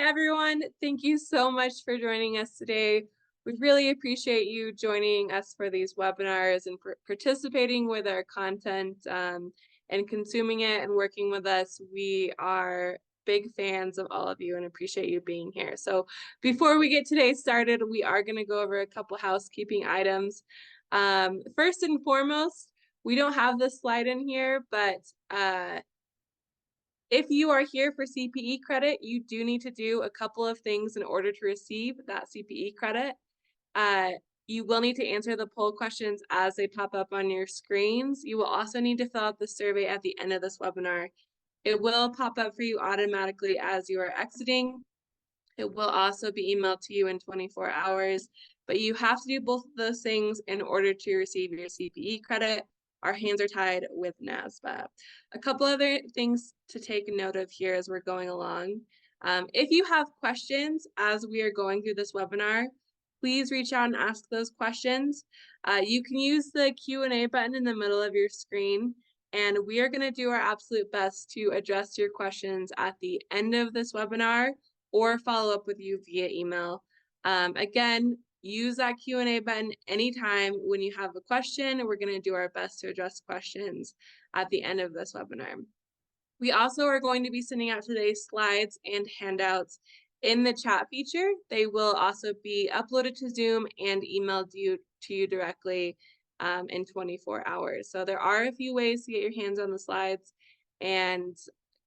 everyone. Thank you so much for joining us today. We really appreciate you joining us for these webinars and participating with our content and consuming it and working with us. We are big fans of all of you and appreciate you being here. So before we get today started, we are going to go over a couple housekeeping items. First and foremost, we don't have this slide in here, but if you are here for CPE credit, you do need to do a couple of things in order to receive that CPE credit. You will need to answer the poll questions as they pop up on your screens. You will also need to fill out the survey at the end of this webinar. It will pop up for you automatically as you are exiting. It will also be emailed to you in 24 hours, but you have to do both of those things in order to receive your CPE credit. Our hands are tied with NASBA. A couple other things to take note of here as we're going along. If you have questions as we are going through this webinar, please reach out and ask those questions. You can use the Q&A button in the middle of your screen, and we are going to do our absolute best to address your questions at the end of this webinar or follow up with you via email. Again, use that Q&A button anytime when you have a question. We're going to do our best to address questions at the end of this webinar. We also are going to be sending out today's slides and handouts in the chat feature. They will also be uploaded to Zoom and emailed to you directly in 24 hours. So there are a few ways to get your hands on the slides, and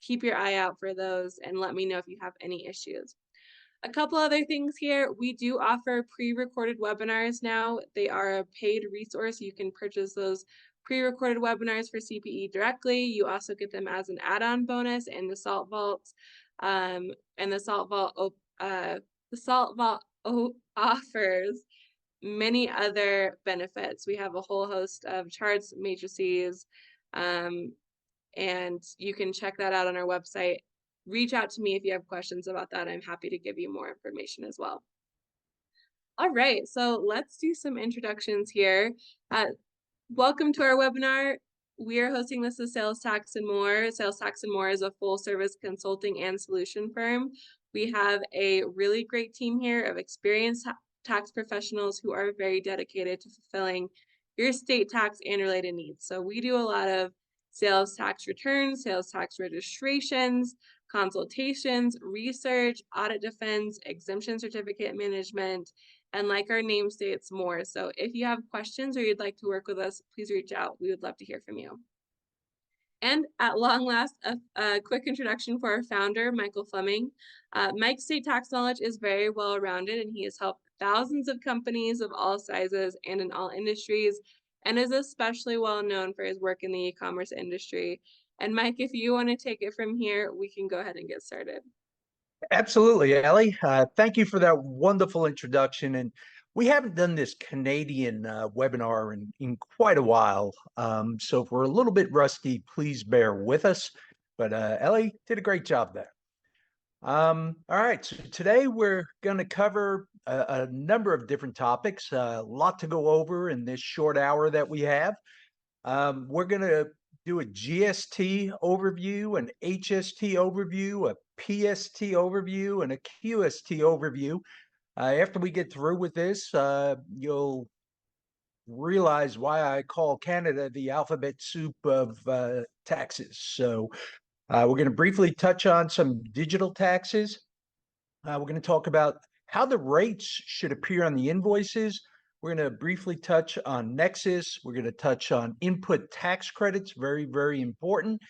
keep your eye out for those and let me know if you have any issues. A couple other things here. We do offer pre-recorded webinars now. They are a paid resource. You can purchase those pre-recorded webinars for CPE directly. You also get them as an add-on bonus in the Salt Vault. And the Salt Vault offers many other benefits. We have a whole host of charts, matrices, and you can check that out on our website. Reach out to me if you have questions about that. I'm happy to give you more information as well. All right, so let's do some introductions here. Welcome to our webinar. We are hosting this as Sales Tax and More. Sales Tax and More is a full service consulting and solution firm. We have a really great team here of experienced tax professionals who are very dedicated to fulfilling your state tax and related needs. So we do a lot of sales tax returns, sales tax registrations, consultations, research, audit defense, exemption certificate management, and like our name states, more. So if you have questions or you'd like to work with us, please reach out. We would love to hear from you. And at long last, a quick introduction for our founder, Michael Fleming. Mike's state tax knowledge is very well-rounded, and he has helped thousands of companies of all sizes and in all industries, and is especially well known for his work in the e-commerce industry. And Mike, if you want to take it from here, we can go ahead and get started. Absolutely, Ellie. Thank you for that wonderful introduction. And we haven't done this Canadian webinar in quite a while. So if we're a little bit rusty, please bear with us. But Ellie did a great job there. All right, so today we're going to cover a number of different topics, a lot to go over in this short hour that we have. We're going to do a GST overview, an HST overview, a PST overview, and a QST overview. After we get through with this, you'll realize why I call Canada the alphabet soup of taxes. So we're going to briefly touch on some digital taxes. We're going to talk about how the rates should appear on the invoices. We're going to briefly touch on Nexus. We're going to touch on input tax credits, very, very important.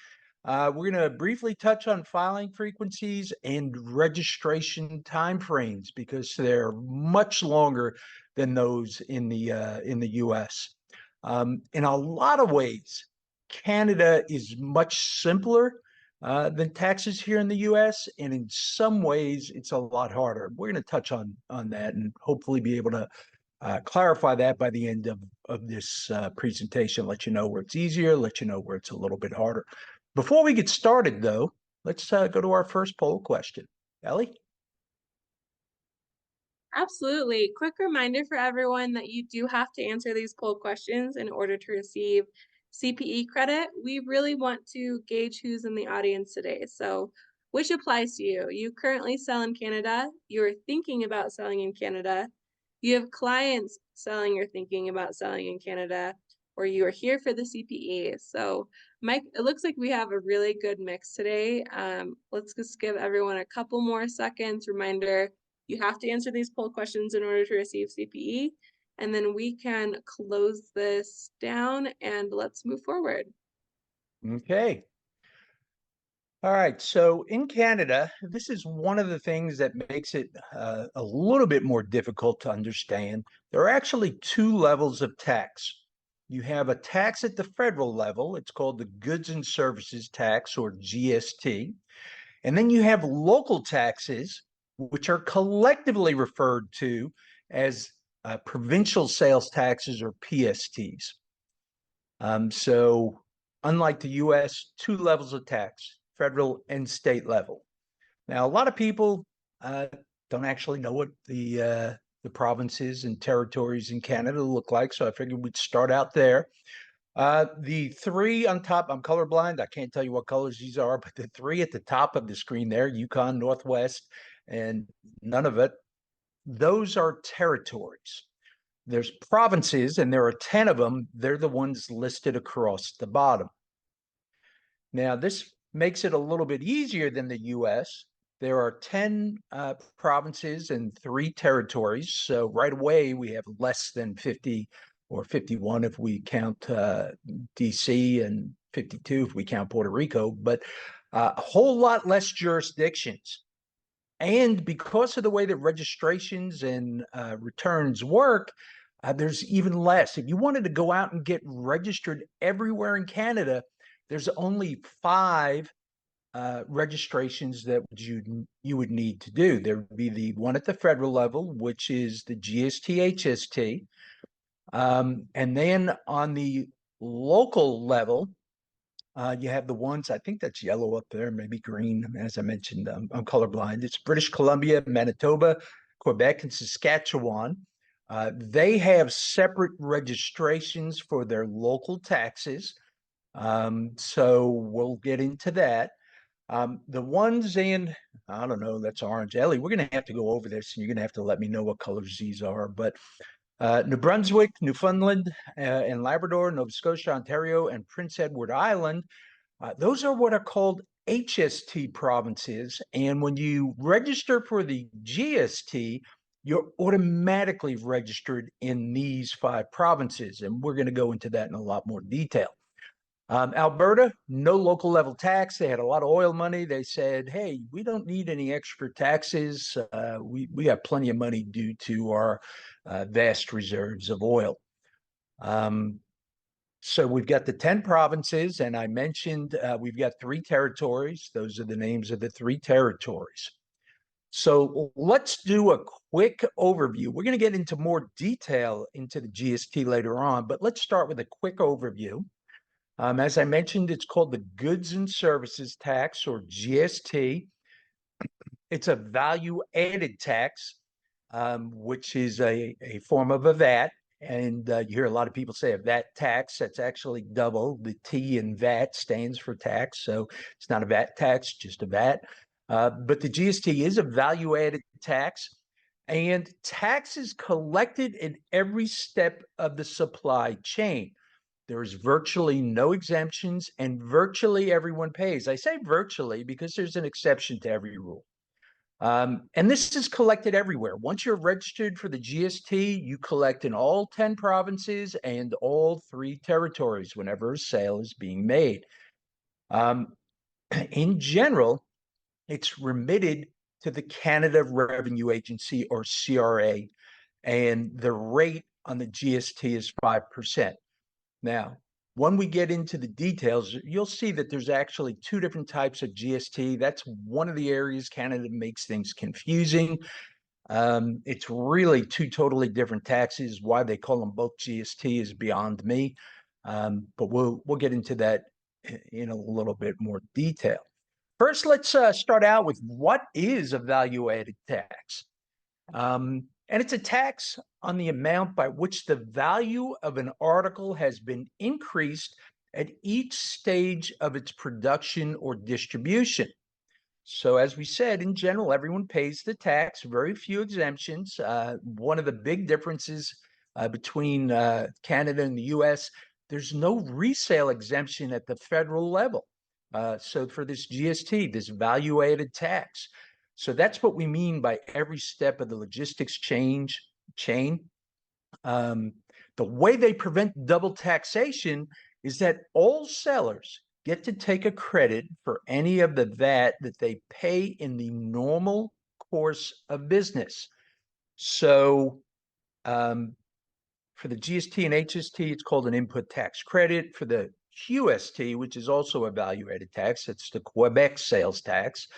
We're going to briefly touch on filing frequencies and registration timeframes because they're much longer than those in the U.S. In a lot of ways, Canada is much simpler than taxes here in the U.S., and in some ways, it's a lot harder. We're going to touch on that and hopefully be able to clarify that by the end of this presentation, let you know where it's easier, let you know where it's a little bit harder. Before we get started, though, let's go to our first poll question. Ellie? Absolutely. Quick reminder for everyone that you do have to answer these poll questions in order to receive CPE credit. We really want to gauge who's in the audience today. So which applies to you. You currently sell in Canada, you're thinking about selling in Canada, you have clients selling or thinking about selling in Canada, or you are here for the CPE. So, Mike, it looks like we have a really good mix today. Let's just give everyone a couple more seconds. Reminder, you have to answer these poll questions in order to receive CPE, and then we can close this down and let's move forward. Okay. All right. So in Canada, this is one of the things that makes it a little bit more difficult to understand. There are actually two levels of tax. You have a tax at the federal level. It's called the Goods and Services Tax, or GST. And then you have local taxes, which are collectively referred to as provincial sales taxes, or PSTs. So unlike the US, two levels of tax, federal and state level. Now, a lot of people don't actually know what the provinces and territories in Canada look like, so I figured we'd start out there. The three on top, I'm colorblind. I can't tell you what colors these are, but the three at the top of the screen there, Yukon, Northwest, and Nunavut, those are territories. There's provinces, and there are 10 of them. They're the ones listed across the bottom. Now, this makes it a little bit easier than the US. There are 10 provinces and 3 territories. So right away, we have less than 50, or 51 if we count DC, and 52 if we count Puerto Rico, but a whole lot less jurisdictions. And because of the way that registrations and returns work, there's even less. If you wanted to go out and get registered everywhere in Canada, there's only 5 registrations that you would need to do. There would be the one at the federal level, which is the GST-HST. And then on the local level, you have the ones, I think that's yellow up there, maybe green. As I mentioned, I'm colorblind. It's British Columbia, Manitoba, Quebec, and Saskatchewan. They have separate registrations for their local taxes. So we'll get into that. The ones in, I don't know, that's orange. Ellie, we're going to have to go over this, and you're going to have to let me know what colors these are. But New Brunswick, Newfoundland, and Labrador, Nova Scotia, Ontario, and Prince Edward Island, those are what are called HST provinces. And when you register for the GST, you're automatically registered in these 5 provinces. And we're going to go into that in a lot more detail. Alberta, no local level tax. They had a lot of oil money. They said, hey, we don't need any extra taxes. We have plenty of money due to our vast reserves of oil. So we've got the 10 provinces, and I mentioned we've got 3 territories. Those are the names of the 3 territories. So let's do a quick overview. We're going to get into more detail into the GST later on, but let's start with a quick overview. As I mentioned, it's called the Goods and Services Tax, or GST. It's a value-added tax, which is a form of a VAT. And you hear a lot of people say a VAT tax. That's actually double. The T in VAT stands for tax. So it's not a VAT tax, just a VAT. But the GST is a value-added tax. And tax is collected in every step of the supply chain. There's virtually no exemptions, and virtually everyone pays. I say virtually because there's an exception to every rule. And this is collected everywhere. Once you're registered for the GST, you collect in all 10 provinces and all 3 territories whenever a sale is being made. In general, it's remitted to the Canada Revenue Agency, or CRA, and the rate on the GST is 5%. Now, when we get into the details, you'll see that there's actually 2 different types of GST. That's one of the areas Canada makes things confusing. It's really 2 totally different taxes. Why they call them both GST is beyond me. But we'll get into that in a little bit more detail. First, let's start out with what is a value-added tax. And it's a tax on the amount by which the value of an article has been increased at each stage of its production or distribution. So as we said, in general, everyone pays the tax, very few exemptions. One of the big differences between Canada and the US, there's no resale exemption at the federal level. So for this GST, this value added tax. So that's what we mean by every step of the logistics chain. Um, the way they prevent double taxation is that all sellers get to take a credit for any of the VAT that they pay in the normal course of business. So for the GST and HST, it's called an input tax credit. For the QST, which is also a value-added tax, it's the Quebec sales tax.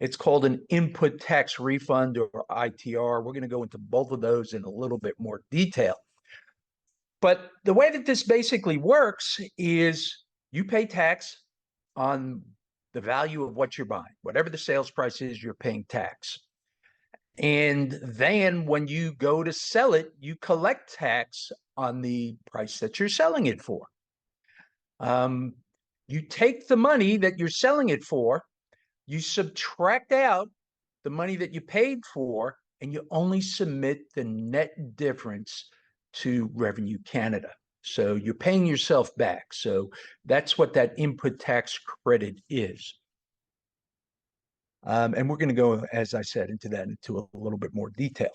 It's called an input tax refund or ITR. We're going to go into both of those in a little bit more detail. But the way that this basically works is you pay tax on the value of what you're buying. Whatever the sales price is, you're paying tax. And then when you go to sell it, you collect tax on the price that you're selling it for. You take the money that you're selling it for, you subtract out the money that you paid for, and you only submit the net difference to Revenue Canada. So you're paying yourself back. So that's what that input tax credit is. And we're going to go, as I said, into a little bit more detail.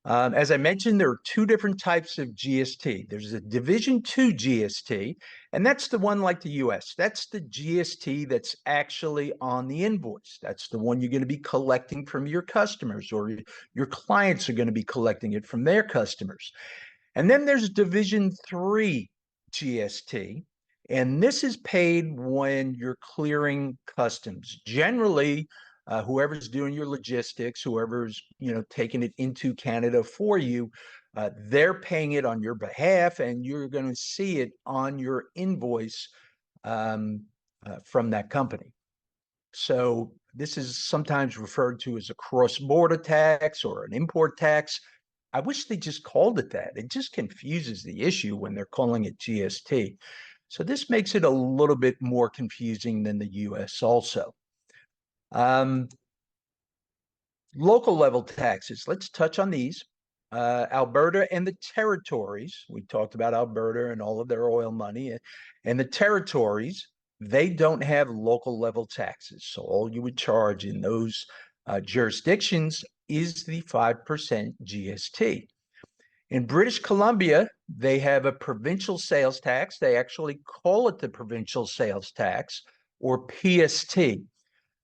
As I mentioned, there are two different types of GST. There's a Division 2 GST, and that's the one like the US. That's the GST that's actually on the invoice. That's the one you're going to be collecting from your customers, or your clients are going to be collecting it from their customers. And then there's Division 3 GST, and this is paid when you're clearing customs. Generally, whoever's doing your logistics, whoever's taking it into Canada for you, they're paying it on your behalf, and you're going to see it on your invoice from that company. So this is sometimes referred to as a cross-border tax or an import tax. I wish they just called it that. It just confuses the issue when they're calling it GST. So this makes it a little bit more confusing than the US also. Local level taxes, let's touch on these. Alberta and the territories, we talked about Alberta and all of their oil money, and the territories, they don't have local level taxes. So all you would charge in those jurisdictions is the 5% GST. In British Columbia, they have a provincial sales tax. They actually call it the provincial sales tax, or PST.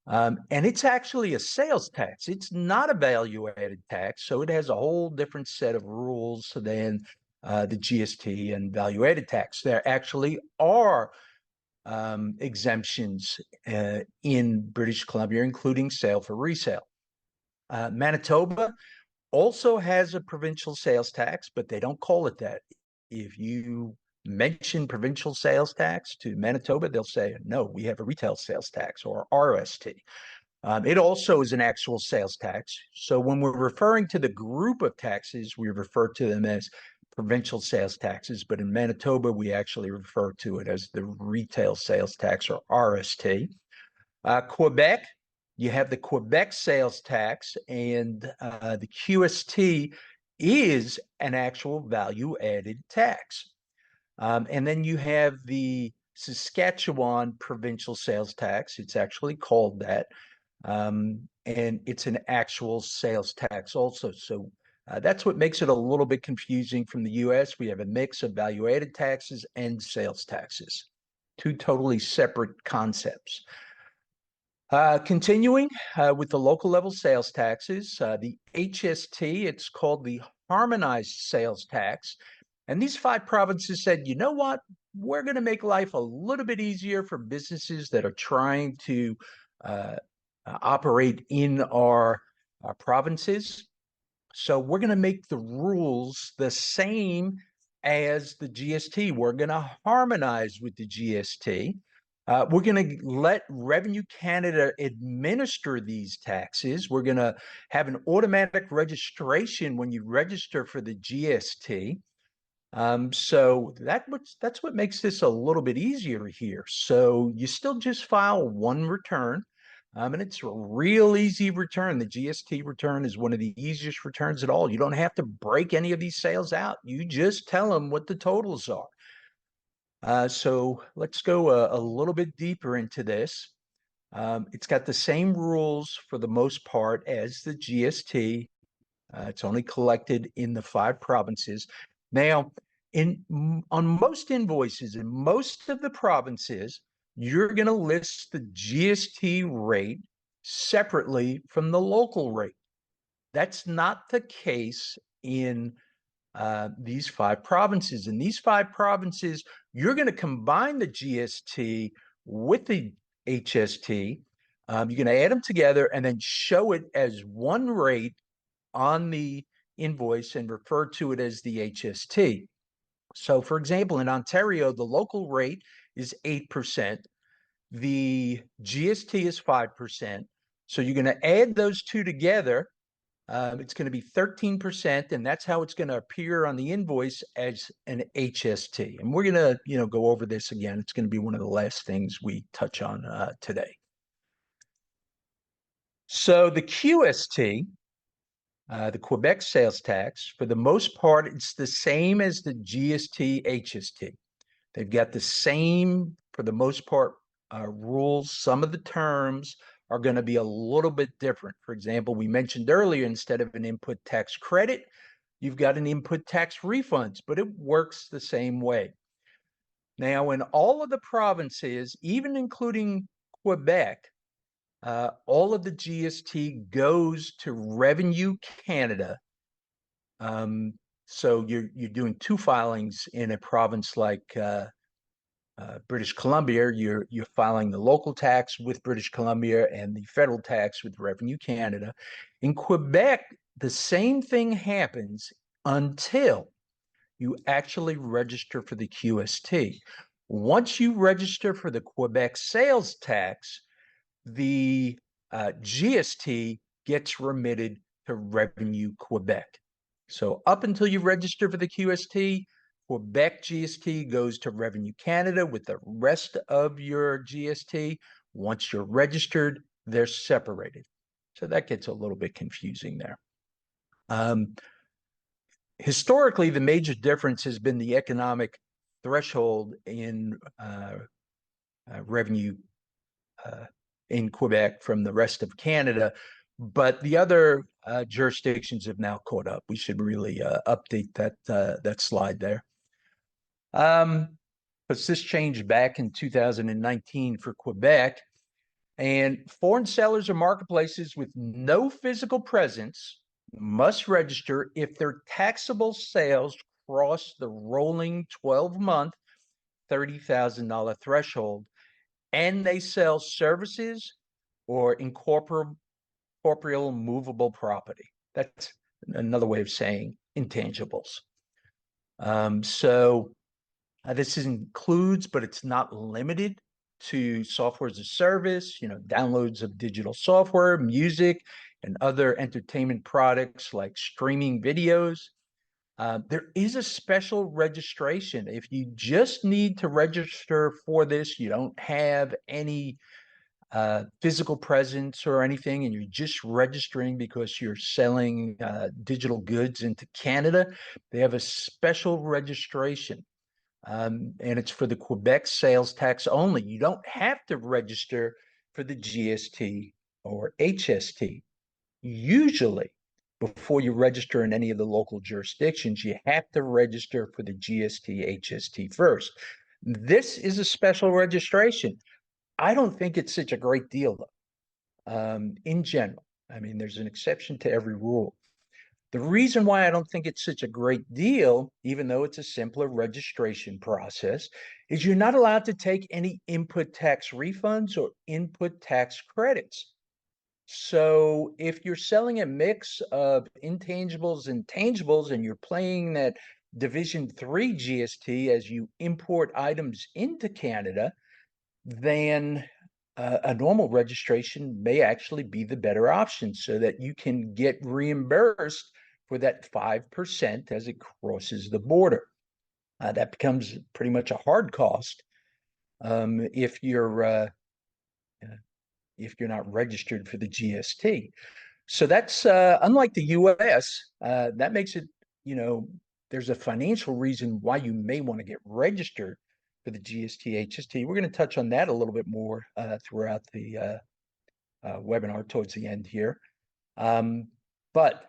And it's actually a sales tax. It's not a value-added tax, so it has a whole different set of rules than the GST and value-added tax. There actually are exemptions in British Columbia, including sale for resale. Manitoba also has a provincial sales tax, but they don't call it that. If you mention provincial sales tax to Manitoba, they'll say, no, we have a retail sales tax, or RST. It also is an actual sales tax. So when we're referring to the group of taxes, we refer to them as provincial sales taxes. But in Manitoba, we actually refer to it as the retail sales tax, or RST. Quebec, you have the Quebec sales tax, and the QST is an actual value-added tax. And then you have the Saskatchewan provincial sales tax. It's actually called that. And it's an actual sales tax also. So that's what makes it a little bit confusing from the US. We have a mix of value-added taxes and sales taxes, two totally separate concepts. Continuing with the local level sales taxes, the HST, it's called the harmonized sales tax. And these 5 provinces said, you know what? We're going to make life a little bit easier for businesses that are trying to operate in our provinces. So we're going to make the rules the same as the GST. We're going to harmonize with the GST. We're going to let Revenue Canada administer these taxes. We're going to have an automatic registration when you register for the GST. So that's what makes this a little bit easier here. So you still just file one return. And it's a real easy return. The GST return is one of the easiest returns at all. You don't have to break any of these sales out. You just tell them what the totals are. So let's go a little bit deeper into this. It's got the same rules for the most part as the GST. It's only collected in the 5 provinces. Now, on most invoices in most of the provinces, you're going to list the GST rate separately from the local rate. That's not the case in these 5 provinces. In these 5 provinces, you're going to combine the GST with the HST. You're going to add them together and then show it as one rate on the invoice and refer to it as the HST. So, for example, in Ontario, the local rate is 8%. The GST is 5%. So you're going to add those two together. It's going to be 13%, and that's how it's going to appear on the invoice as an HST. And we're going to, go over this again. It's going to be one of the last things we touch on today. So the QST, the Quebec sales tax, for the most part, it's the same as the GST, HST. They've got the same, for the most part, rules. Some of the terms are going to be a little bit different. For example, we mentioned earlier, instead of an input tax credit, you've got an input tax refunds, but it works the same way. Now, in all of the provinces, even including Quebec, all of the GST goes to Revenue Canada. So you're doing 2 filings in a province like British Columbia. You're filing the local tax with British Columbia and the federal tax with Revenue Canada. In Quebec, the same thing happens until you actually register for the QST. Once you register for the Quebec sales tax, the GST gets remitted to Revenue Quebec. So up until you register for the QST, Quebec GST goes to Revenue Canada with the rest of your GST. Once you're registered, they're separated. So that gets a little bit confusing there. Historically, the major difference has been the economic threshold in revenue in Quebec from the rest of Canada, but the other jurisdictions have now caught up. We should really update that slide there. Because this changed back in 2019 for Quebec, and foreign sellers or marketplaces with no physical presence must register if their taxable sales cross the rolling 12-month $30,000 threshold, and they sell services or incorporeal movable property. That's another way of saying intangibles. So this includes, but it's not limited to software as a service, downloads of digital software, music, and other entertainment products like streaming videos. There is a special registration. If you just need to register for this, you don't have any physical presence or anything, and you're just registering because you're selling digital goods into Canada, they have a special registration. And it's for the Quebec sales tax only. You don't have to register for the GST or HST. Usually, before you register in any of the local jurisdictions, you have to register for the GST, HST first. This is a special registration. I don't think it's such a great deal, though, in general. I mean, there's an exception to every rule. The reason why I don't think it's such a great deal, even though it's a simpler registration process, is you're not allowed to take any input tax refunds or input tax credits. So if you're selling a mix of intangibles and tangibles, and you're playing that Division 3 GST as you import items into Canada, then a normal registration may actually be the better option, so that you can get reimbursed for that 5% as it crosses the border. That becomes pretty much a hard cost if you're if you're not registered for the GST. So that's unlike the US, that makes it, you know, there's a financial reason why you may want to get registered for the GST, HST. We're going to touch on that a little bit more throughout the webinar towards the end here. But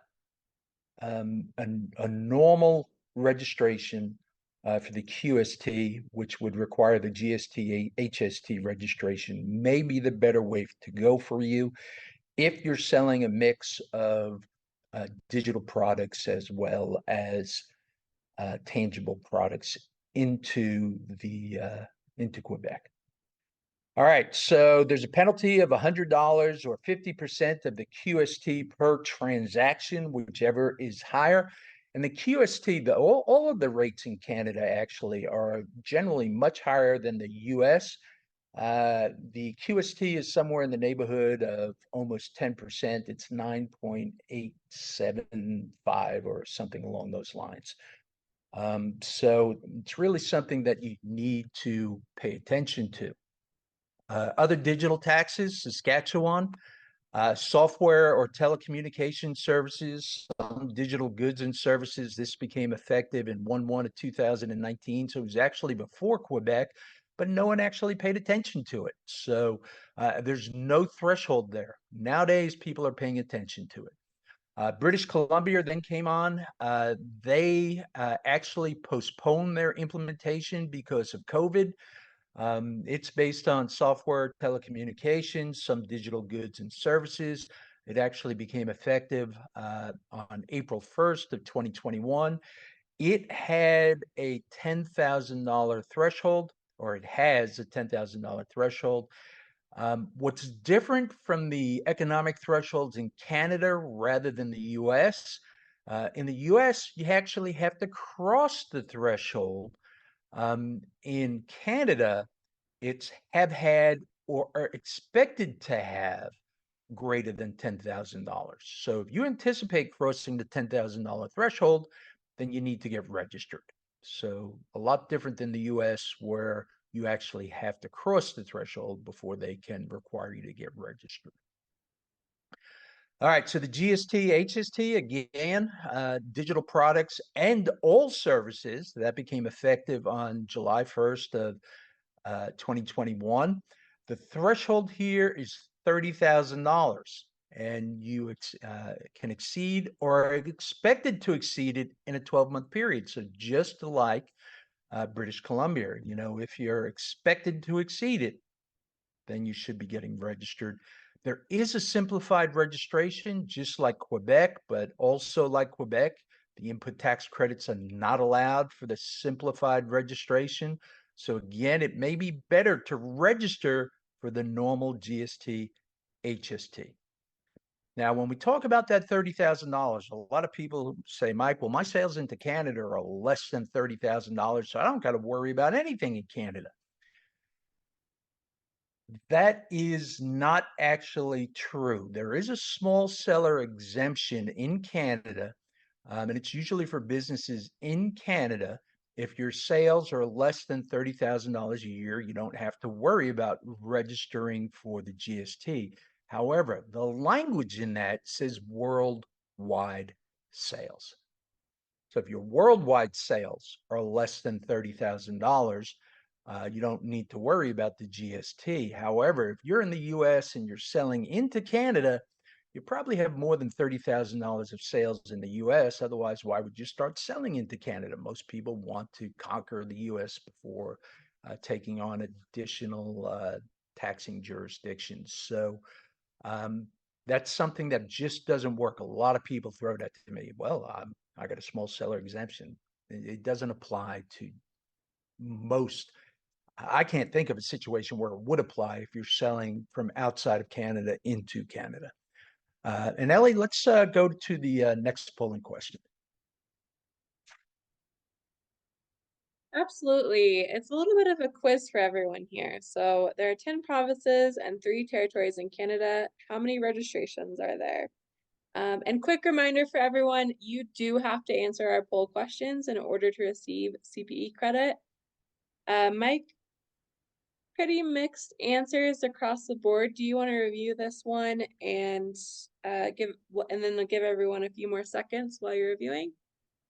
a normal registration for the QST, which would require the GST, HST registration, may be the better way to go for you if you're selling a mix of digital products as well as tangible products into Quebec. All right, so there's a penalty of $100 or 50% of the QST per transaction, whichever is higher. And the QST, all of the rates in Canada actually are generally much higher than the US. The QST is somewhere in the neighborhood of almost 10%. It's 9.875 or something along those lines. So it's really something that you need to pay attention to. Other digital taxes, Saskatchewan, software or telecommunication services, some digital goods and services. This became effective in 1/1 of 2019. So it was actually before Quebec, but no one actually paid attention to it. So there's no threshold there. Nowadays, people are paying attention to it. British Columbia then came on. They actually postponed their implementation because of COVID. It's based on software, telecommunications, some digital goods and services. It actually became effective on April 1st of 2021. It had a $10,000 threshold, or it has a $10,000 threshold. What's different from the economic thresholds in Canada rather than the US, in the US, you actually have to cross the threshold. In Canada, it's have had or are expected to have greater than $10,000. So if you anticipate crossing the $10,000 threshold, then you need to get registered. So a lot different than the US, where you actually have to cross the threshold before they can require you to get registered. All right, so the GST, HST, again, digital products and all services, that became effective on July 1st of 2021. The threshold here is $30,000, and you can exceed or are expected to exceed it in a 12-month period. So just like British Columbia, you know, if you're expected to exceed it, then you should be getting registered. There is a simplified registration, just like Quebec, but also like Quebec, the input tax credits are not allowed for the simplified registration. So again, it may be better to register for the normal GST, HST. Now, when we talk about that $30,000, a lot of people say, Mike, well, my sales into Canada are less than $30,000, so I don't got to worry about anything in Canada. That is not actually true. There is a small seller exemption in Canada, and it's usually for businesses in Canada. If your sales are less than $30,000 a year, you don't have to worry about registering for the GST. However, the language in that says worldwide sales. So if your worldwide sales are less than $30,000, you don't need to worry about the GST. However, if you're in the US and you're selling into Canada, you probably have more than $30,000 of sales in the US. Otherwise, why would you start selling into Canada? Most people want to conquer the US before taking on additional taxing jurisdictions. So that's something that just doesn't work. A lot of people throw that to me. Well, I got a small seller exemption. It doesn't apply to most. I can't think of a situation where it would apply if you're selling from outside of Canada into Canada. And Ellie, let's go to the next polling question. Absolutely. It's a little bit of a quiz for everyone here. So there are 10 provinces and 3 territories in Canada. How many registrations are there? And quick reminder for everyone, you do have to answer our poll questions in order to receive CPE credit. Mike? pretty mixed answers across the board. Do you want to review this one and and then give everyone a few more seconds while you're reviewing?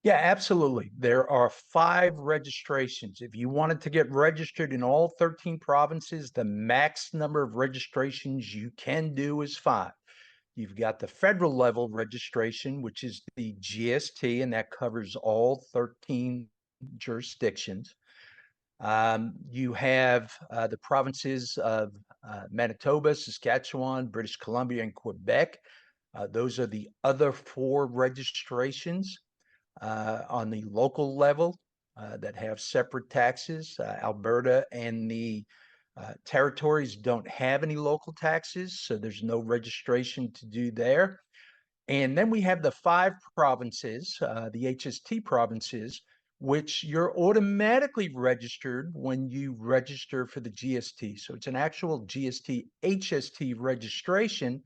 Yeah, absolutely. There are 5 registrations. If you wanted to get registered in all 13 provinces, the max number of registrations you can do is 5. You've got the federal level registration, which is the GST, and that covers all 13 jurisdictions. You have the provinces of Manitoba, Saskatchewan, British Columbia, and Quebec. Those are the other 4 registrations on the local level that have separate taxes. Alberta and the territories don't have any local taxes, so there's no registration to do there. And then we have the 5 provinces, the HST provinces, which you're automatically registered when you register for the GST. So it's an actual GST HST registration,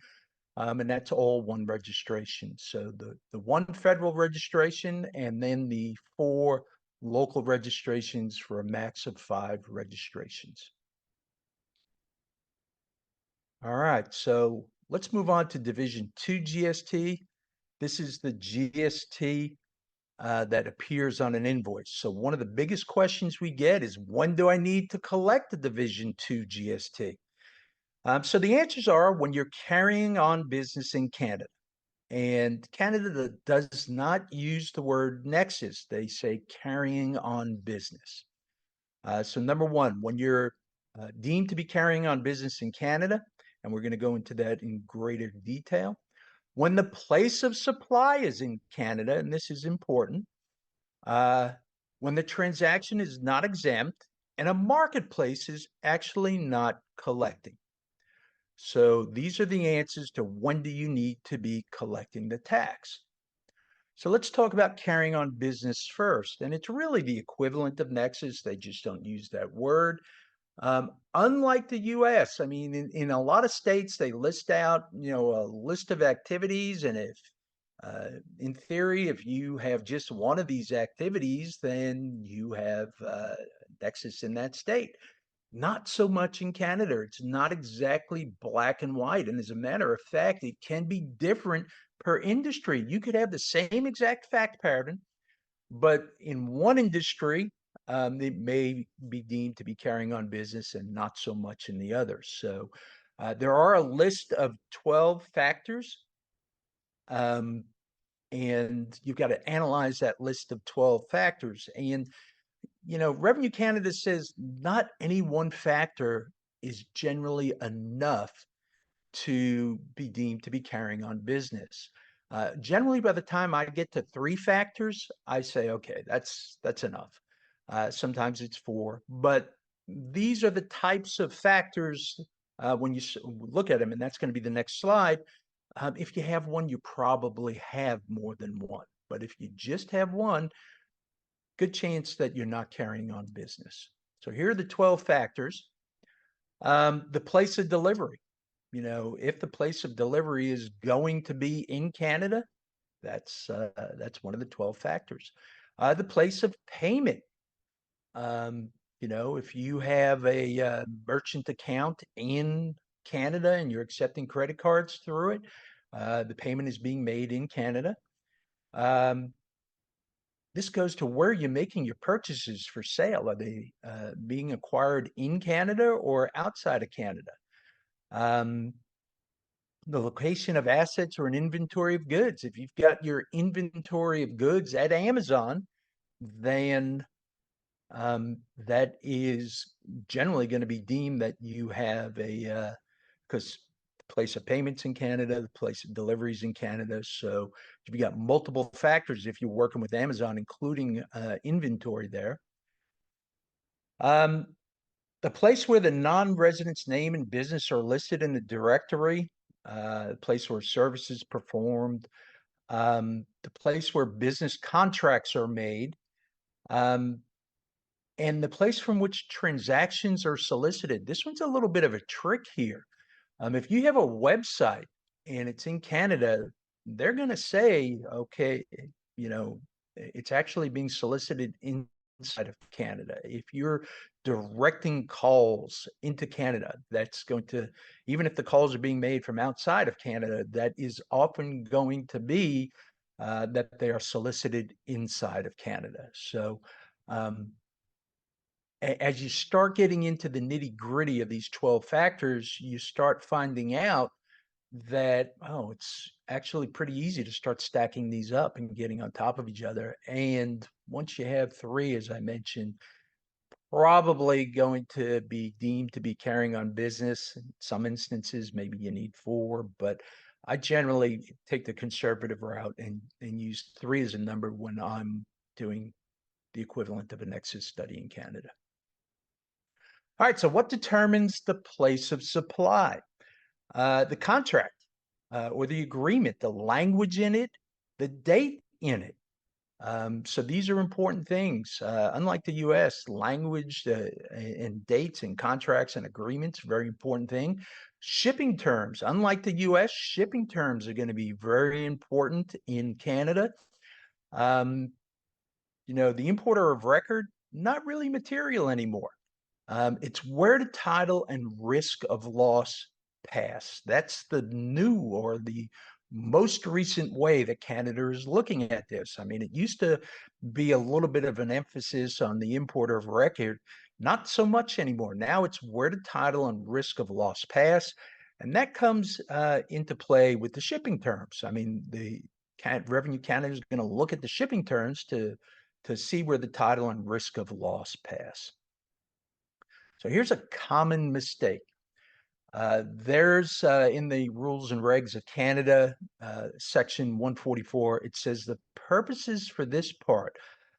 and that's all one registration. So the 1 federal registration and then the 4 local registrations for a max of 5 registrations. All right, so let's move on to Division 2 GST. This is the GST that appears on an invoice. So one of the biggest questions we get is, when do I need to collect the Division 2 GST? So the answers are when you're carrying on business in Canada. And Canada does not use the word nexus. They say carrying on business. So number 1, when you're deemed to be carrying on business in Canada, and we're going to go into that in greater detail, when the place of supply is in Canada, and this is important, uh, when the transaction is not exempt and a marketplace is actually not collecting. So these are the answers to when do you need to be collecting the tax. So let's talk about carrying on business first. And it's really the equivalent of nexus. They just don't use that word. Unlike the US, I mean, in a lot of states, they list out, a list of activities. And if, in theory, if you have just one of these activities, then you have nexus in that state. Not so much in Canada. It's not exactly black and white. And as a matter of fact, it can be different per industry. You could have the same exact fact pattern, but in one industry, it may be deemed to be carrying on business and not so much in the other. So there are a list of 12 factors, um, and you've got to analyze that list of 12 factors. And Revenue Canada says not any one factor is generally enough to be deemed to be carrying on business. Generally, by the time I get to 3 factors, I say, okay, that's enough. Sometimes it's 4, but these are the types of factors when you look at them, and that's going to be the next slide. If you have one, you probably have more than one. But if you just have one, good chance that you're not carrying on business. So here are the 12 factors. The place of delivery. If the place of delivery is going to be in Canada, that's one of the 12 factors. The place of payment. If you have a merchant account in Canada and you're accepting credit cards through it, the payment is being made in Canada. This goes to where you're making your purchases for sale. Are they being acquired in Canada or outside of Canada? The location of assets or an inventory of goods. If you've got your inventory of goods at Amazon, then that is generally going to be deemed that you have because the place of payments in Canada, the place of deliveries in Canada. So you've got multiple factors if you're working with Amazon, including inventory there. The place where the non-resident's name and business are listed in the directory, the place where services performed, the place where business contracts are made, and the place from which transactions are solicited. This one's a little bit of a trick here. If you have a website and it's in Canada, they're going to say, okay, it's actually being solicited in inside of Canada. If you're directing calls into Canada, that's going to, even if the calls are being made from outside of Canada, that is often going to be that they are solicited inside of Canada. So um, as you start getting into the nitty gritty of these 12 factors, you start finding out that, oh, it's actually pretty easy to start stacking these up and getting on top of each other. And once you have three, as I mentioned, probably going to be deemed to be carrying on business. In some instances, maybe you need four, but I generally take the conservative route and use three as a number when I'm doing the equivalent of a Nexus study in Canada. All right, so what determines the place of supply? The contract or the agreement, the language in it, the date in it. So these are important things. Unlike the US, language and dates and contracts and agreements, very important thing. Shipping terms, unlike the US, shipping terms are going to be very important in Canada. Um, the importer of record, not really material anymore. It's where the title and risk of loss pass. That's the new or the most recent way that Canada is looking at this. I mean, it used to be a little bit of an emphasis on the importer of record, not so much anymore. Now it's where the title and risk of loss pass. And that comes into play with the shipping terms. I mean, the Revenue Canada is going to look at the shipping terms to see where the title and risk of loss pass. So here's a common mistake. There's in the rules and regs of Canada, section 144, it says the purposes for this part,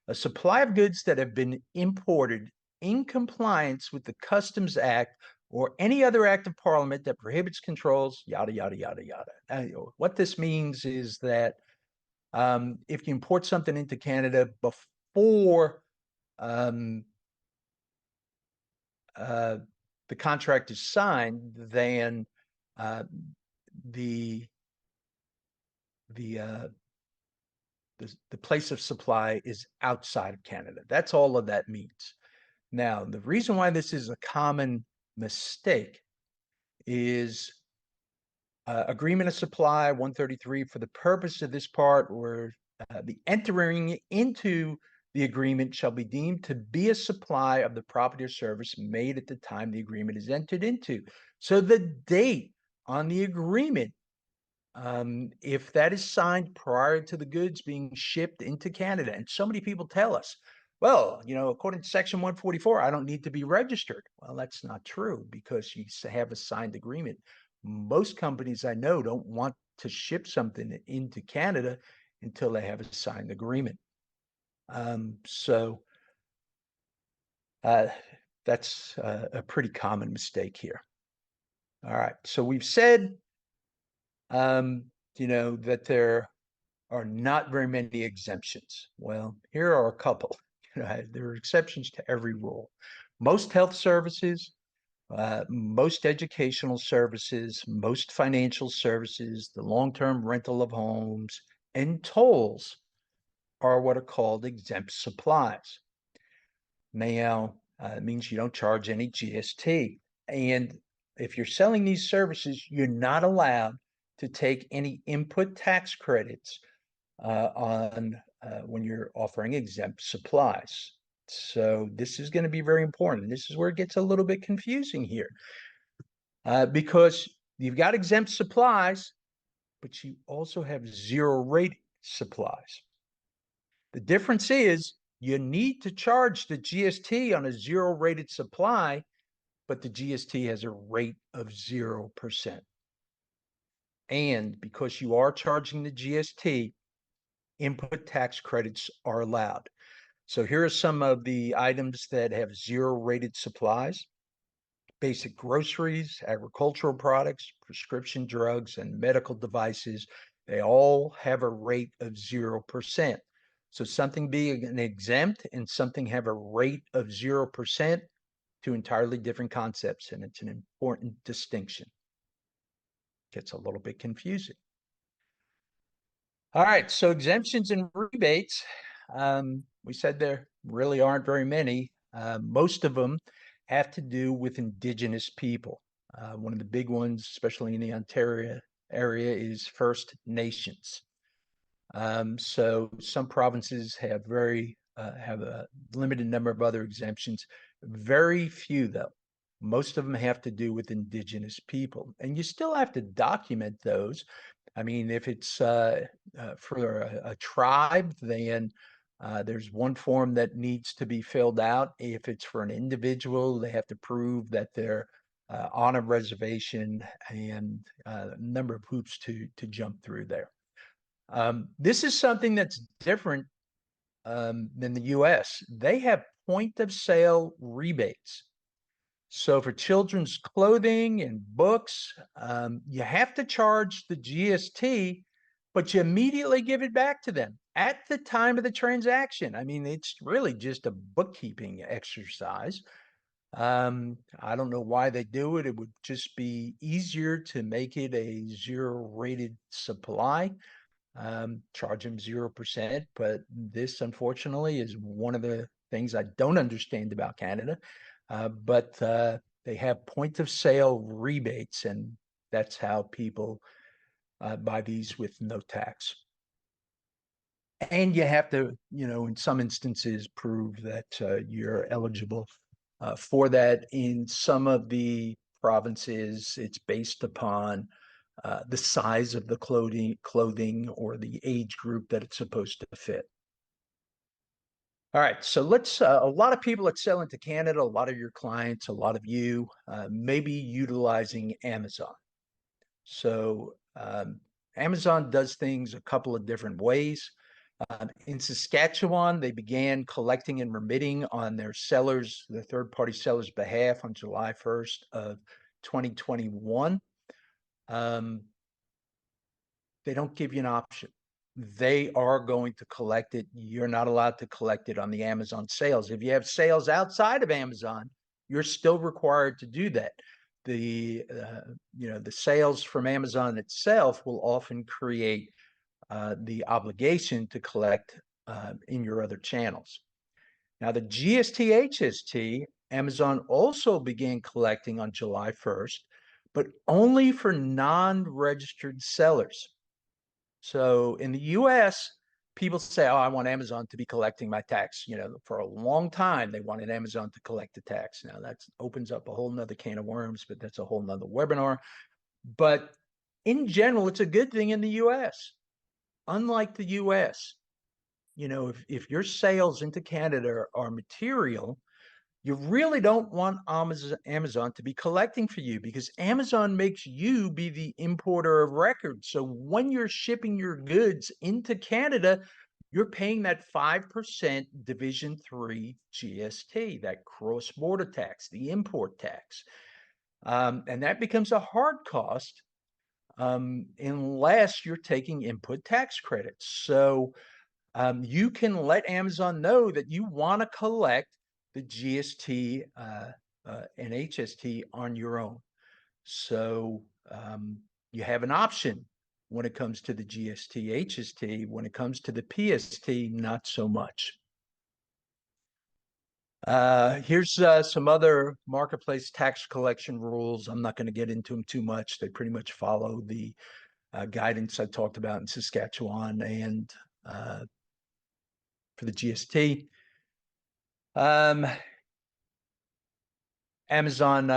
a supply of goods that have been imported in compliance with the Customs Act or any other act of parliament that prohibits controls, yada, yada, yada, yada. What this means is that if you import something into Canada before um, the contract is signed, then uh, the the, uh, the place of supply is outside of Canada. That's all of that means. Now, the reason why this is a common mistake is agreement of supply 133 for the purpose of this part, where the entering into the agreement shall be deemed to be a supply of the property or service made at the time the agreement is entered into. So the date on the agreement, if that is signed prior to the goods being shipped into Canada, and so many people tell us, well, according to Section 144, I don't need to be registered. Well, that's not true because you have a signed agreement. Most companies I know don't want to ship something into Canada until they have a signed agreement. So that's a pretty common mistake here. All right, so we've said, that there are not very many exemptions. Well, here are a couple. There are exceptions to every rule. Most health services, most educational services, most financial services, the long-term rental of homes, and tolls are what are called exempt supplies. Now, it means you don't charge any GST. And if you're selling these services, you're not allowed to take any input tax credits on when you're offering exempt supplies. So this is going to be very important. This is where it gets a little bit confusing here because you've got exempt supplies, but you also have zero rate supplies. The difference is you need to charge the GST on a zero rated supply, but the GST has a rate of 0%. And because you are charging the GST, input tax credits are allowed. So here are some of the items that have zero rated supplies: basic groceries, agricultural products, prescription drugs, and medical devices. They all have a rate of 0%. So something being an exempt and something have a rate of 0%, two entirely different concepts, and it's an important distinction. Gets a little bit confusing. All right, so exemptions and rebates. We said they're really aren't very many. Most of them have to do with indigenous people. One of the big ones, especially in the Ontario area, is First Nations. So some provinces have a limited number of other exemptions. Very few, though. Most of them have to do with indigenous people, and you still have to document those. I mean, if it's for a tribe, then there's one form that needs to be filled out. If it's for an individual, they have to prove that they're on a reservation, and a number of hoops to jump through there. This is something that's different than the US. They have point of sale rebates. So for children's clothing and books, you have to charge the GST, but you immediately give it back to them at the time of the transaction. I mean, it's really just a bookkeeping exercise. I don't know why they do it. It would just be easier to make it a zero rated supply, charge them 0%. But this, unfortunately, is one of the things I don't understand about Canada. But they have point of sale rebates, and that's how people buy these with no tax. And you have to, in some instances, prove that you're eligible for that. In some of the provinces, it's based upon the size of the clothing or the age group that it's supposed to fit. All right, so a lot of people that sell into Canada, a lot of your clients, a lot of you may be utilizing Amazon. So Amazon does things a couple of different ways. In Saskatchewan, they began collecting and remitting on their sellers, the third-party sellers' behalf on July 1st of 2021. They don't give you an option. They are going to collect it. You're not allowed to collect it on the Amazon sales. If you have sales outside of Amazon, you're still required to do that. The sales from Amazon itself will often create the obligation to collect in your other channels. Now, the GST HST, Amazon also began collecting on July 1st, but only for non-registered sellers. So in the US, people say, oh, I want Amazon to be collecting my tax. For a long time, they wanted Amazon to collect the tax. Now that opens up a whole nother can of worms, but that's a whole nother webinar. But in general, it's a good thing in the US. Unlike the US, if your sales into Canada are material, you really don't want Amazon to be collecting for you, because Amazon makes you be the importer of record. So when you're shipping your goods into Canada, you're paying that 5% Division 3 GST, that cross-border tax, the import tax. And that becomes a hard cost unless you're taking input tax credits. So you can let Amazon know that you want to collect the GST and HST on your own. So you have an option when it comes to the GST, HST. When it comes to the PST, not so much. Here's some other marketplace tax collection rules. I'm not going to get into them too much. They pretty much follow the guidance I talked about in Saskatchewan and for the GST. Amazon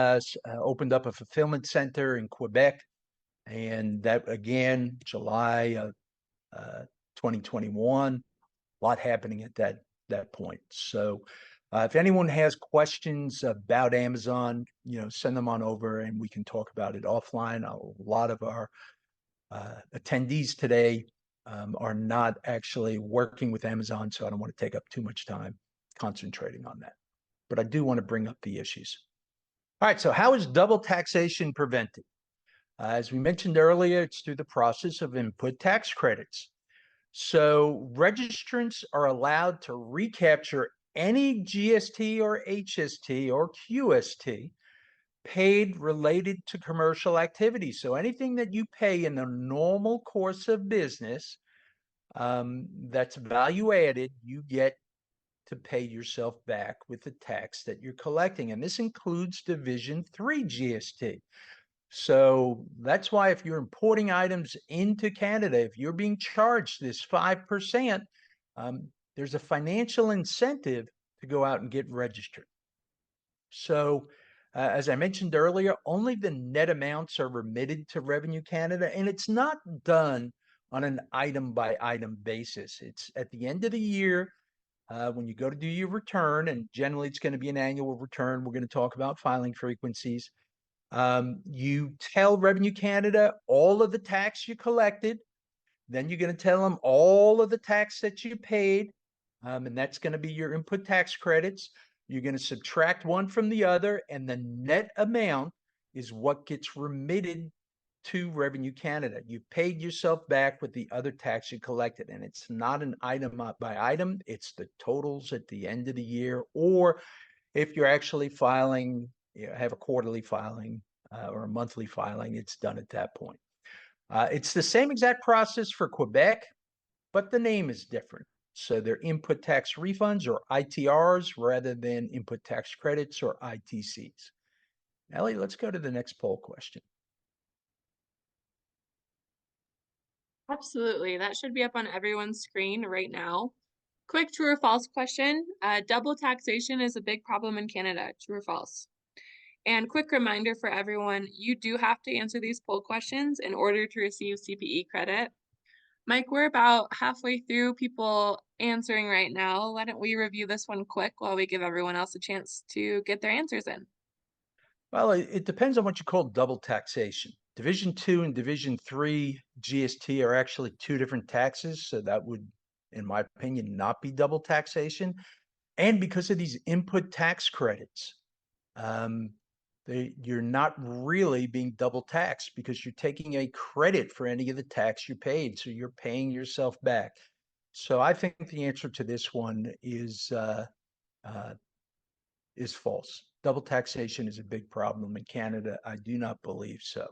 opened up a fulfillment center in Quebec, and that again, July of 2021. A lot happening at that point. So if anyone has questions about Amazon, send them on over and we can talk about it offline. A lot of our attendees today are not actually working with Amazon, so I don't want to take up too much time concentrating on that. But I do want to bring up the issues. All right, so how is double taxation prevented? As we mentioned earlier, it's through the process of input tax credits. So registrants are allowed to recapture any GST or HST or QST paid related to commercial activity. So anything that you pay in the normal course of business that's value added, you get to pay yourself back with the tax that you're collecting. And this includes Division 3 GST. So that's why if you're importing items into Canada, if you're being charged this 5%, there's a financial incentive to go out and get registered. So, as I mentioned earlier, only the net amounts are remitted to Revenue Canada, and it's not done on an item by item basis. It's at the end of the year when you go to do your return, and generally it's going to be an annual return. We're going to talk about filing frequencies. You tell Revenue Canada all of the tax you collected. Then you're going to tell them all of the tax that you paid, and that's going to be your input tax credits. You're going to subtract one from the other, and the net amount is what gets remitted to Revenue Canada. You paid yourself back with the other tax you collected, and it's not an item by item. It's the totals at the end of the year, or if you're actually filing, have a quarterly filing or a monthly filing, it's done at that point. It's the same exact process for Quebec, but the name is different. So they're input tax refunds or ITRs rather than input tax credits or ITCs. Ellie, let's go to the next poll question. Absolutely. That should be up on everyone's screen right now. Quick true or false question. Double taxation is a big problem in Canada. True or false? And quick reminder for everyone, you do have to answer these poll questions in order to receive CPE credit. Mike, we're about halfway through people answering right now. Why don't we review this one quick while we give everyone else a chance to get their answers in? Well, it depends on what you call double taxation. Division 2 and Division 3 GST are actually two different taxes, so that would, in my opinion, not be double taxation. And because of these input tax credits, um, you're not really being double taxed because you're taking a credit for any of the tax you paid, so you're paying yourself back. So I think the answer to this one is false. Double taxation is a big problem in Canada. I do not believe so.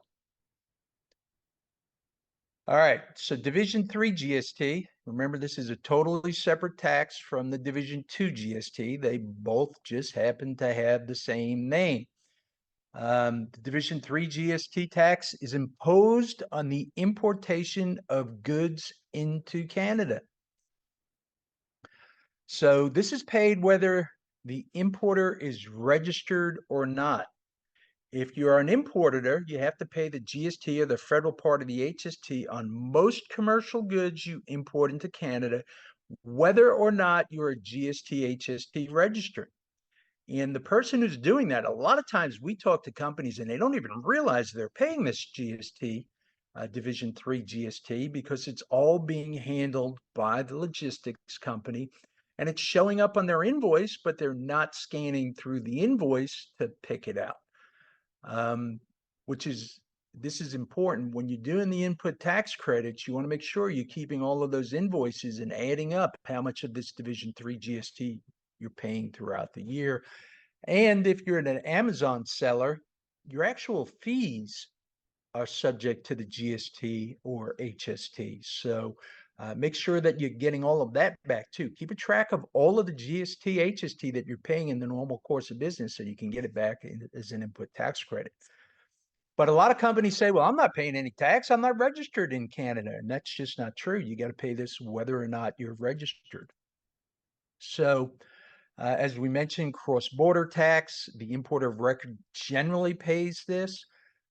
All right, so Division 3 GST, remember this is a totally separate tax from the Division 2 GST. They both just happen to have the same name. The Division 3 GST tax is imposed on the importation of goods into Canada. So this is paid whether the importer is registered or not. If you are an importer, you have to pay the GST or the federal part of the HST on most commercial goods you import into Canada, whether or not you're a GST HST registered. And the person who's doing that, a lot of times we talk to companies and they don't even realize they're paying this GST, Division 3 GST, because it's all being handled by the logistics company and it's showing up on their invoice, but they're not scanning through the invoice to pick it out. This is important. When you're doing the input tax credits, you want to make sure you're keeping all of those invoices and adding up how much of this Division 3 GST you're paying throughout the year. And if you're an Amazon seller, your actual fees are subject to the GST or HST. So make sure that you're getting all of that back too. Keep a track of all of the GST, HST that you're paying in the normal course of business so you can get it back as an input tax credit. But a lot of companies say, well, I'm not paying any tax. I'm not registered in Canada. And that's just not true. You got to pay this whether or not you're registered. So as we mentioned, cross-border tax, the importer of record generally pays this.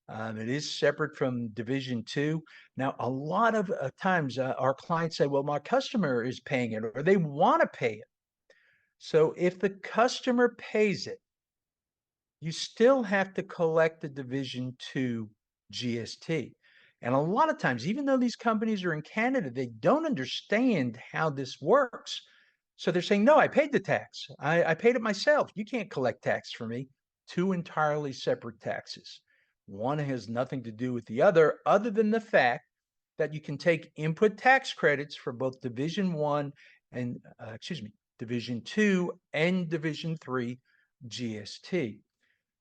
It is separate from Division 2. Now, a lot of times our clients say, well, my customer is paying it or they want to pay it. So if the customer pays it, you still have to collect the Division 2 GST. And a lot of times, even though these companies are in Canada, they don't understand how this works. So they're saying, no, I paid the tax. I paid it myself. You can't collect tax for me. Two entirely separate taxes. One has nothing to do with the other than the fact that you can take input tax credits for both Division 1 and, Division 2 and Division 3 GST.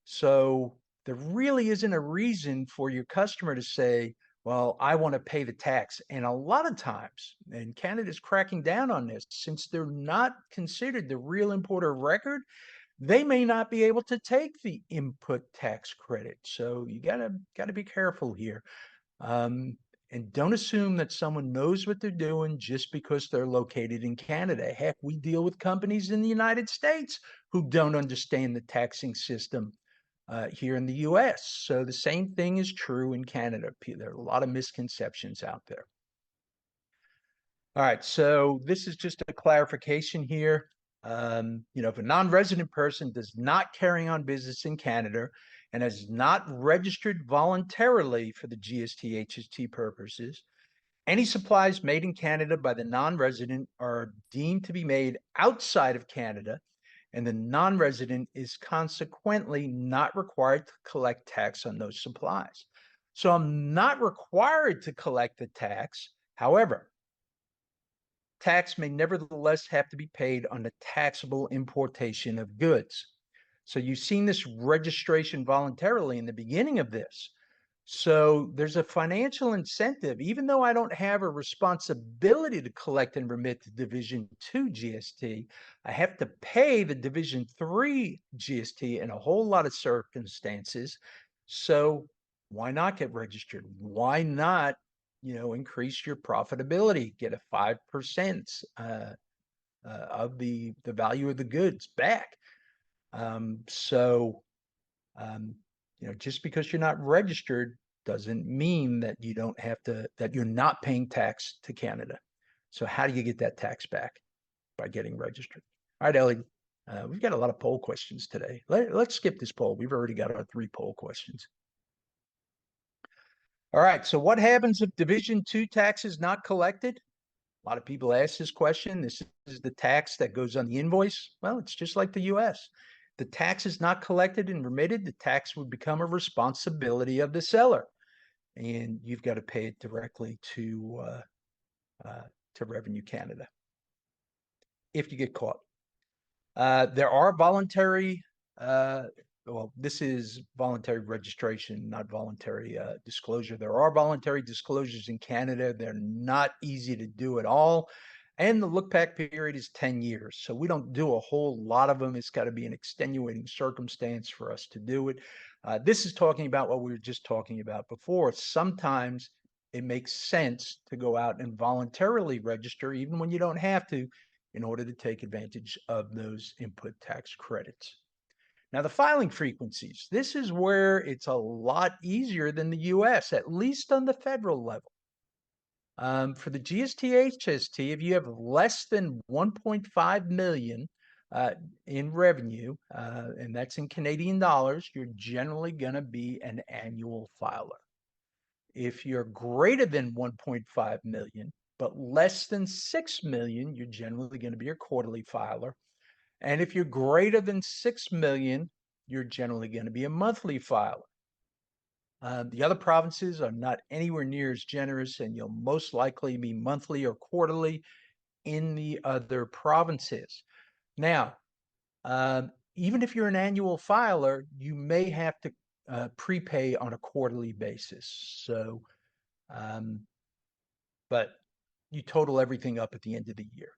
So there really isn't a reason for your customer to say, Well, I want to pay the tax. And a lot of times, and Canada's cracking down on this, since they're not considered the real importer of record, they may not be able to take the input tax credit. So you gotta be careful here. Um, and don't assume that someone knows what they're doing just because they're located in Canada. Heck, we deal with companies in the United States who don't understand the taxing system here in the US. So the same thing is true in Canada. There are a lot of misconceptions out there. All right, so this is just a clarification here. If a non-resident person does not carry on business in Canada and has not registered voluntarily for the GST HST purposes, any supplies made in Canada by the non-resident are deemed to be made outside of Canada, and the non-resident is consequently not required to collect tax on those supplies. So I'm not required to collect the tax. However, tax may nevertheless have to be paid on the taxable importation of goods. So you've seen this registration voluntarily in the beginning of this. So there's a financial incentive, even though I don't have a responsibility to collect and remit to Division 2 GST, I have to pay the Division 3 GST in a whole lot of circumstances. So why not get registered? Why not, increase your profitability, get a 5% of the value of the goods back? So just because you're not registered doesn't mean that you don't have to, that you're not paying tax to Canada. So how do you get that tax back? By getting registered. All right, Ellie, we've got a lot of poll questions today. Let's skip this poll. We've already got our 3 poll questions. All right, so what happens if Division 2 tax is not collected? A lot of people ask this question. This is the tax that goes on the invoice. Well, it's just like the US. The tax is not collected and remitted, the tax would become a responsibility of the seller. And you've got to pay it directly to Revenue Canada if you get caught. There are voluntary, this is voluntary registration, not voluntary disclosure. There are voluntary disclosures in Canada. They're not easy to do at all. And the look back period is 10 years. So we don't do a whole lot of them. It's got to be an extenuating circumstance for us to do it. This is talking about what we were just talking about before. Sometimes it makes sense to go out and voluntarily register, even when you don't have to, in order to take advantage of those input tax credits. Now, the filing frequencies, this is where it's a lot easier than the US, at least on the federal level. For the GST HST, if you have less than 1.5 million in revenue, and that's in Canadian dollars, you're generally going to be an annual filer. If you're greater than 1.5 million, but less than 6 million, you're generally going to be a quarterly filer. And if you're greater than 6 million, you're generally going to be a monthly filer. The other provinces are not anywhere near as generous, and you'll most likely be monthly or quarterly in the other provinces. Now, even if you're an annual filer, you may have to prepay on a quarterly basis. So, but you total everything up at the end of the year.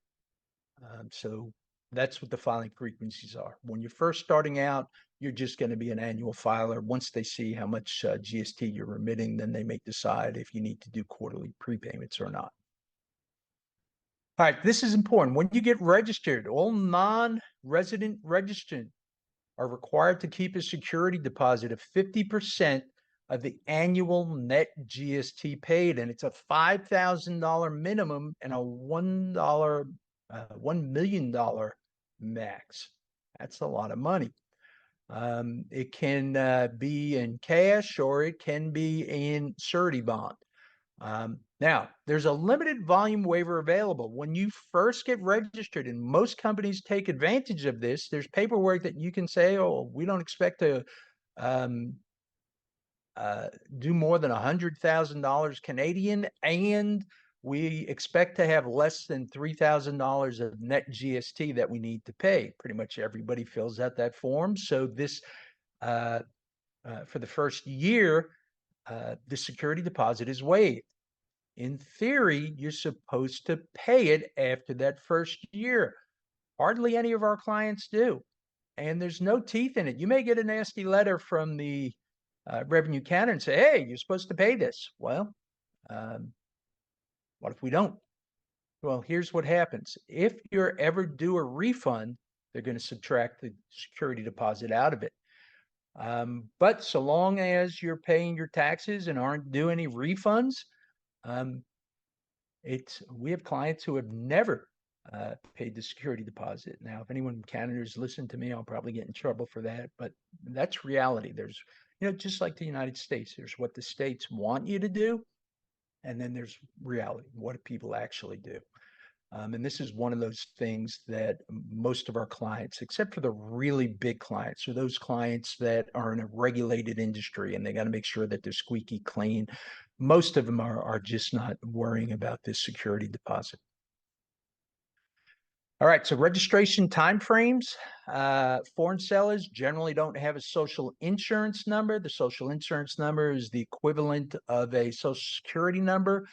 So that's what the filing frequencies are. When you're first starting out, you're just going to be an annual filer. Once they see how much GST you're remitting, then they may decide if you need to do quarterly prepayments or not. All right, this is important. When you get registered, all non-resident registrants are required to keep a security deposit of 50% of the annual net GST paid, and it's a $5,000 minimum and a $1 million max. That's a lot of money. It can be in cash or it can be in surety bond. Now, there's a limited volume waiver available. When you first get registered, and most companies take advantage of this, there's paperwork that you can say, oh, we don't expect to do more than $100,000 Canadian, and we expect to have less than $3,000 of net GST that we need to pay. Pretty much everybody fills out that form. So this, for the first year, the security deposit is waived. In theory, you're supposed to pay it after that first year. Hardly any of our clients do. And there's no teeth in it. You may get a nasty letter from the revenue counter and say, hey, you're supposed to pay this. Well, um, what if we don't? Well, here's what happens. If you're ever due a refund, they're going to subtract the security deposit out of it. But so long as you're paying your taxes and aren't due any refunds, um, we have clients who have never paid the security deposit. Now, if anyone in Canada has listened to me, I'll probably get in trouble for that, but that's reality. There's, just like the United States, there's what the states want you to do, and then there's reality, what people actually do. And this is one of those things that most of our clients, except for the really big clients, or those clients that are in a regulated industry and they got to make sure that they're squeaky clean, most of them are just not worrying about this security deposit. All right, so registration timeframes. Foreign sellers generally don't have a social insurance number. The social insurance number is the equivalent of a social security number.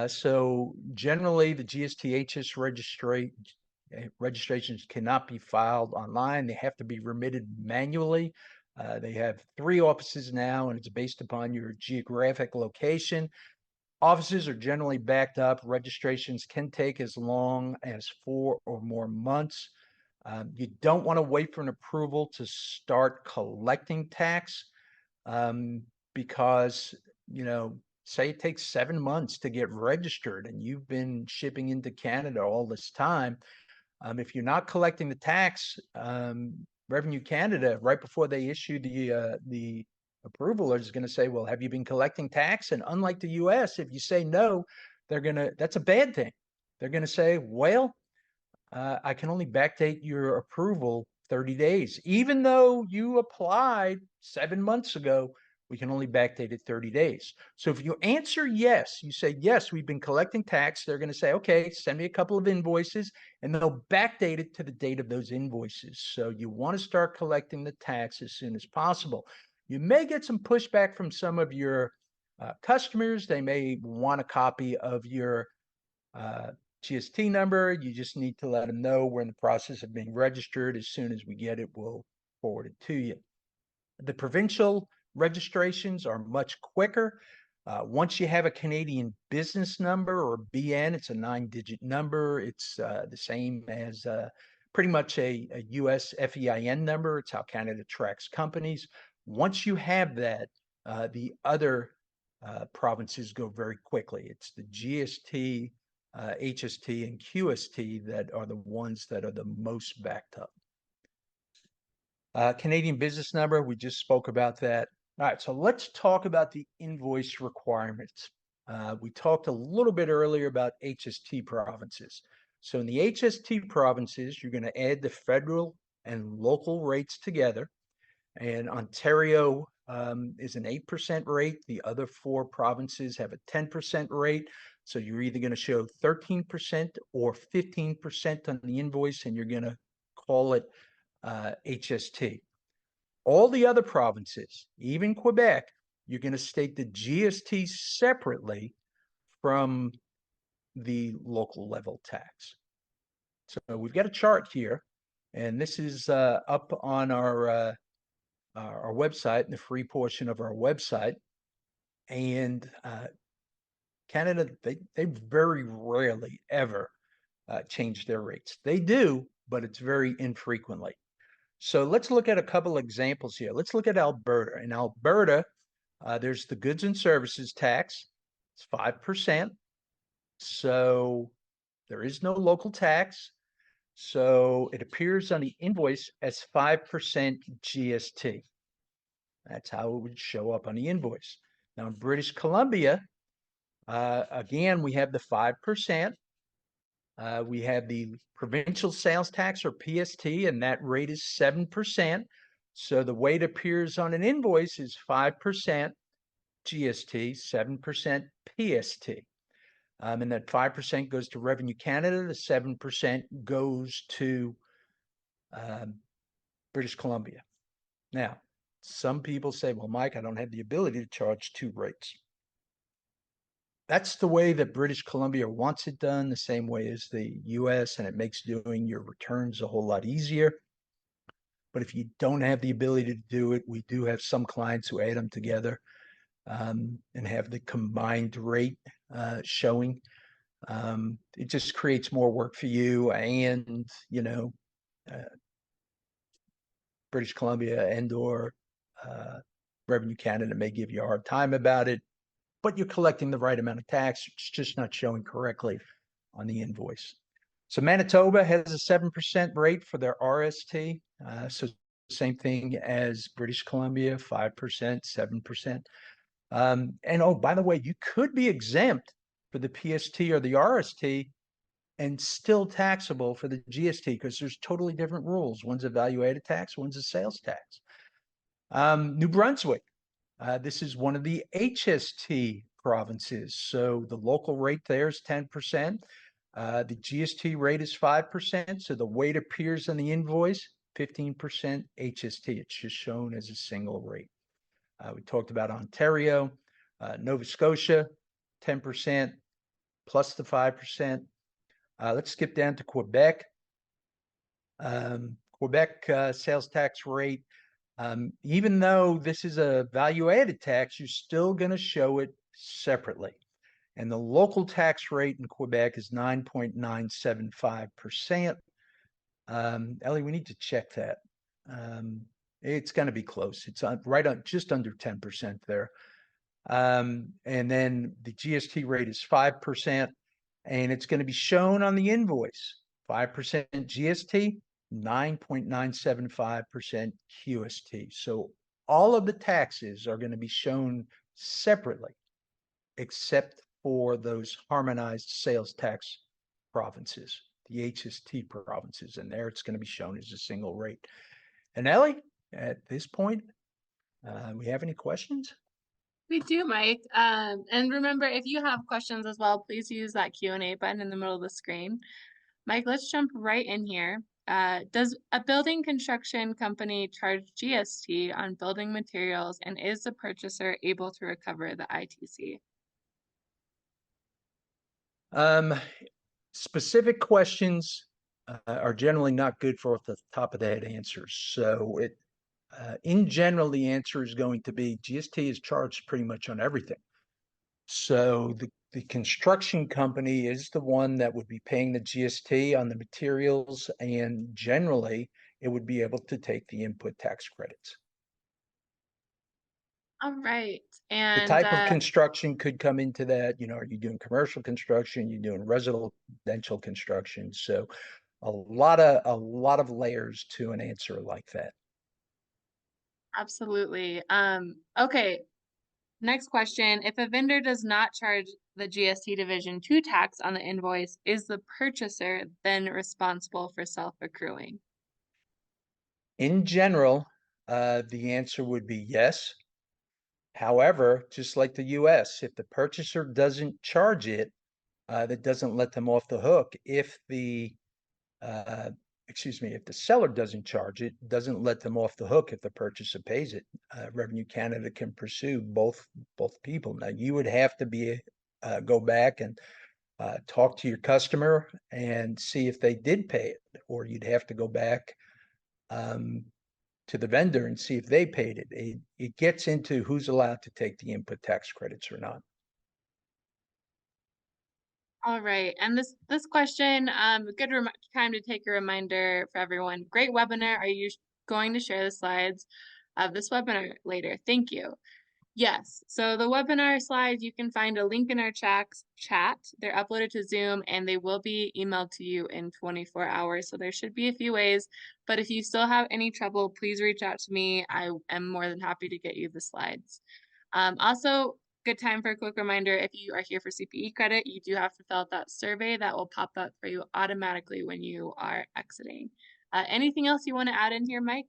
So generally, the GSTHS registrations cannot be filed online. They have to be remitted manually. They have 3 offices now, and it's based upon your geographic location. Offices are generally backed up. Registrations can take as long as 4 or more months. You don't want to wait for an approval to start collecting tax because, say it takes 7 months to get registered and you've been shipping into Canada all this time. If you're not collecting the tax, Revenue Canada, right before they issue the approval, is going to say, well, have you been collecting tax? And unlike the US, if you say no, that's a bad thing. They're going to say, well, I can only backdate your approval 30 days. Even though you applied 7 months ago, we can only backdate it 30 days. So if you answer yes, you say, yes, we've been collecting tax, they're going to say, okay, send me a couple of invoices, and they'll backdate it to the date of those invoices. So you want to start collecting the tax as soon as possible. You may get some pushback from some of your customers. They may want a copy of your GST number. You just need to let them know we're in the process of being registered. As soon as we get it, we'll forward it to you. The provincial registrations are much quicker. Once you have a Canadian business number or BN, it's a 9-digit number. It's the same as pretty much a US FEIN number. It's how Canada tracks companies. Once you have that, the other provinces go very quickly. It's the GST, HST, and QST that are the ones that are the most backed up. Canadian business number, we just spoke about that. All right, so let's talk about the invoice requirements. We talked a little bit earlier about HST provinces. So in the HST provinces, you're going to add the federal and local rates together. And Ontario is an 8% rate. The other 4 provinces have a 10% rate. So you're either going to show 13% or 15% on the invoice, and you're going to call it HST. All the other provinces, even Quebec, you're going to state the GST separately from the local level tax. So we've got a chart here, and this is up on our website, in the free portion of our website. And Canada, they very rarely ever change their rates. They do, but it's very infrequently. So let's look at a couple examples here. Let's look at Alberta. In Alberta, there's the goods and services tax. It's 5%. So there is no local tax. So it appears on the invoice as 5% GST. That's how it would show up on the invoice. Now in British Columbia, again, we have the 5%. We have the provincial sales tax, or PST, and that rate is 7%. So the way it appears on an invoice is 5% GST, 7% PST. And that 5% goes to Revenue Canada, the 7% goes to British Columbia. Now, Some people say, well, Mike, I don't have the ability to charge two rates. That's the way that British Columbia wants it done, the same way as the US, and it makes doing your returns a whole lot easier. But if you don't have the ability to do it, we do have some clients who add them together and have the combined rate showing. It just creates more work for you, and uh, British Columbia and or Revenue Canada may give you a hard time about it, but you're collecting the right amount of tax. It's just not showing correctly on the invoice. So Manitoba has a 7% rate for their RST. So same thing as British Columbia, 5%, 7%. And oh, by the way, you could be exempt for the PST or the RST and still taxable for the GST because there's totally different rules. One's a value-added tax, one's a sales tax. New Brunswick, this is one of the HST provinces. So the local rate there is 10%. The GST rate is 5%. So the way it appears on the invoice, 15% HST. It's just shown as a single rate. We talked about Ontario, Nova Scotia, 10% plus the 5%. Let's skip down to Quebec. Quebec sales tax rate, even though this is a value-added tax, you're still going to show it separately. And the local tax rate in Quebec is 9.975%. Ellie, we need to check that. It's going to be close. It's right on just under 10% there. And then the GST rate is 5%, and it's going to be shown on the invoice. 5% GST, 9.975% QST. So all of the taxes are going to be shown separately, except for those harmonized sales tax provinces, the HST provinces, and there it's going to be shown as a single rate. And Ellie, at this point, we have any questions? We do, Mike. And remember, if you have questions as well, please use that Q&A button in the middle of the screen. Mike, let's jump right in here. Does a building construction company charge GST on building materials, and is the purchaser able to recover the ITC? Specific questions are generally not good for off the top of the head answers. So in general, the answer is going to be GST is charged pretty much on everything. So the construction company is the one that would be paying the GST on the materials, and generally it would be able to take the input tax credits. All right. The And type of construction could come into that. Are you doing commercial construction? You're doing residential construction. So a lot of layers to an answer like that. absolutely. Okay. Next question. If a vendor does not charge the GST division 2 tax on the invoice, is the purchaser then responsible for self-accruing? In general, the answer would be yes. However, just like the US, if the purchaser doesn't charge it, that doesn't let them off the hook. If the if the seller doesn't charge it, doesn't let them off the hook if the purchaser pays it. Revenue Canada can pursue both people. Now you would have to go back and talk to your customer and see if they did pay it, or you'd have to go back to the vendor and see if they paid it. It gets into who's allowed to take the input tax credits or not. All right. And this question, good time to take a reminder for everyone. Great webinar. Are you going to share the slides of this webinar later? Thank you. Yes. So the webinar slides, you can find a link in our chat. They're uploaded to Zoom and they will be emailed to you in 24 hours. So there should be a few ways, but if you still have any trouble, please reach out to me. I am more than happy to get you the slides. Also, good time for a quick reminder, if you are here for CPE credit, you do have to fill out that survey that will pop up for you automatically when you are exiting. Anything else you want to add in here, Mike?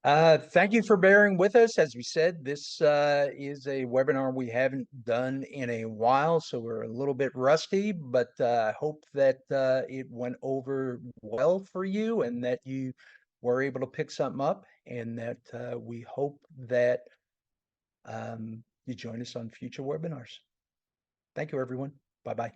Thank you for bearing with us. As we said, this is a webinar we haven't done in a while, so we're a little bit rusty, but I hope that it went over well for you and that you were able to pick something up, and that we hope that you join us on future webinars. Thank you, everyone. Bye-bye.